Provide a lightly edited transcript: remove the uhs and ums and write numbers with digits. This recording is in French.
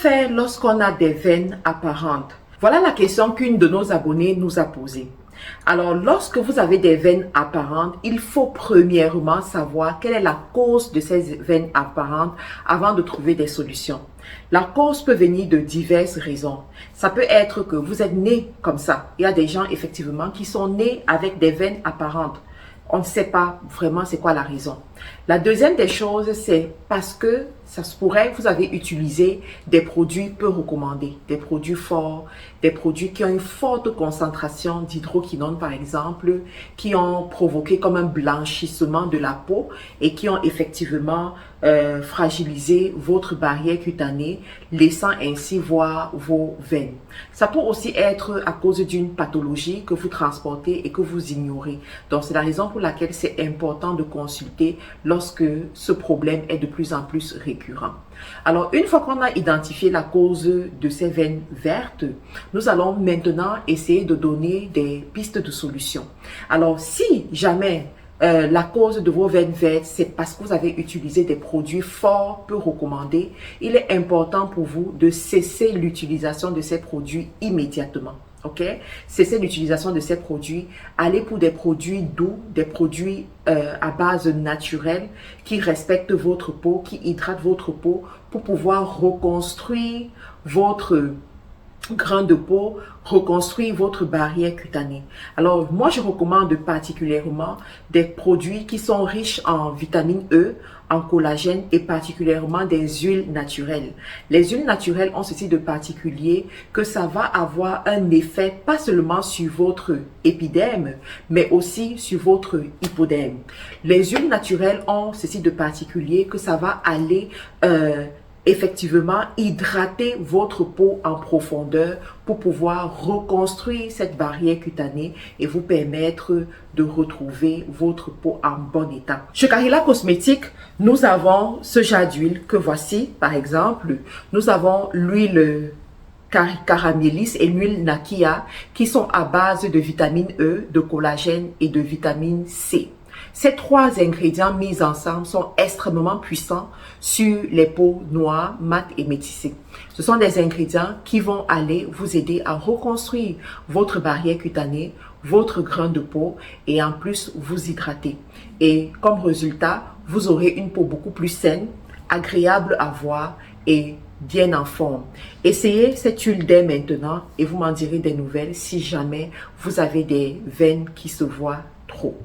faire lorsqu'on a des veines apparentes? Voilà la question qu'une de nos abonnés nous a posée. Alors, lorsque vous avez des veines apparentes, il faut premièrement savoir quelle est la cause de ces veines apparentes avant de trouver des solutions. La cause peut venir de diverses raisons. Ça peut être que vous êtes né comme ça. Il y a des gens effectivement qui sont nés avec des veines apparentes. On ne sait pas vraiment c'est quoi la raison. La deuxième des choses, c'est parce que ça se pourrait que vous avez utilisé des produits peu recommandés, des produits forts, des produits qui ont une forte concentration d'hydroquinone par exemple, qui ont provoqué comme un blanchissement de la peau et qui ont effectivement fragilisé votre barrière cutanée, laissant ainsi voir vos veines. Ça peut aussi être à cause d'une pathologie que vous transportez et que vous ignorez. Donc c'est la raison pour laquelle c'est important de consulter lorsque ce problème est de plus en plus récurrent. Alors, une fois qu'on a identifié la cause de ces veines vertes, nous allons maintenant essayer de donner des pistes de solutions. Alors, si jamais la cause de vos veines vertes, c'est parce que vous avez utilisé des produits forts, peu recommandés, il est important pour vous de cesser l'utilisation de ces produits immédiatement. Ok, cessez l'utilisation de ces produits, allez pour des produits doux, des produits à base naturelle qui respectent votre peau, qui hydratent votre peau pour pouvoir reconstruire votre grain de peau, reconstruire votre barrière cutanée. Alors, moi, je recommande particulièrement des produits qui sont riches en vitamine E, en collagène et particulièrement des huiles naturelles. Les huiles naturelles ont ceci de particulier que ça va avoir un effet pas seulement sur votre épiderme, mais aussi sur votre hypoderme. Les huiles naturelles ont ceci de particulier que ça va aller effectivement hydrater votre peau en profondeur pour pouvoir reconstruire cette barrière cutanée et vous permettre de retrouver votre peau en bon état. Chez Carila Cosmétiques, nous avons ce genre d'huile que voici par exemple. Nous avons l'huile Caramélis et l'huile Nakia qui sont à base de vitamine E, de collagène et de vitamine C. Ces trois ingrédients mis ensemble sont extrêmement puissants sur les peaux noires, mates et métissées. Ce sont des ingrédients qui vont aller vous aider à reconstruire votre barrière cutanée, votre grain de peau et en plus vous hydrater. Et comme résultat, vous aurez une peau beaucoup plus saine, agréable à voir et bien en forme. Essayez cette huile dès maintenant et vous m'en direz des nouvelles si jamais vous avez des veines qui se voient trop.